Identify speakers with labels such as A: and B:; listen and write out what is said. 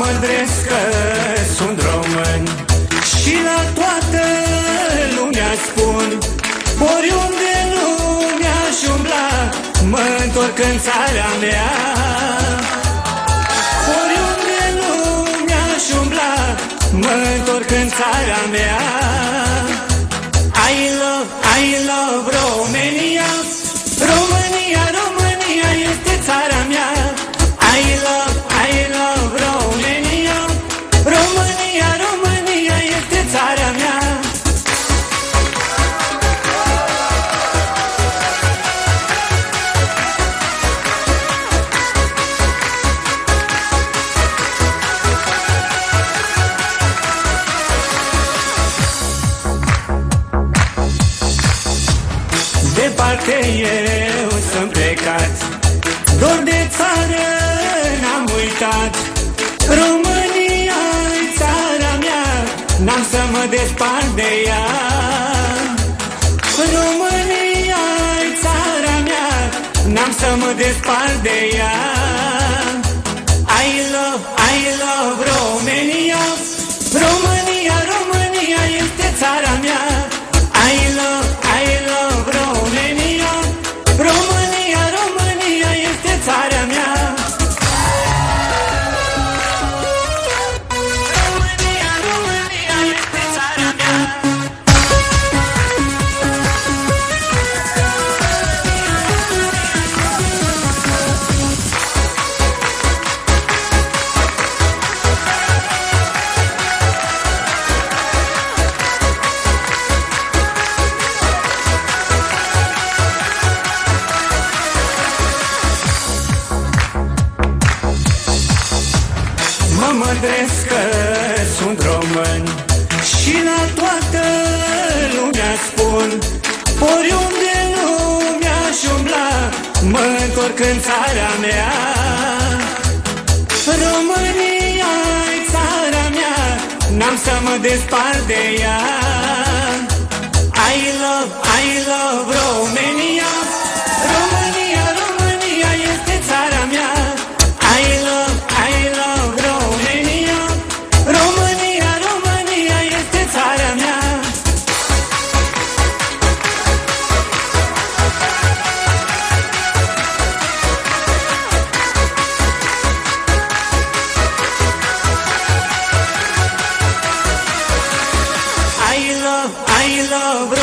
A: mândresc că sunt român și la toată lumea spun, oriunde în lume aș umbla, mă întorc în țara mea. Oriunde în lume aș umbla, mă întorc în țara mea. I love Romania, România, România este țara mea. I love Romania, România, România este țara mea. Departe eu sunt plecat, dor de țară n-am uitat. România-i țara mea, n-am să mă despart de ea. România-i țara mea, n-am să mă despart de ea. I love Romania, România, România este țara mea. I love Romania, România, România este țara mea. România, România este țara mea. Mă mândresc că sunt român și la toată lumea spun, oriunde în lume aș umbla, mă întorc în țara mea. România-i țara mea, n-am să mă despart de ea. I love Romania, România, România este țara mea. I love Romania, România, România este țara mea. I love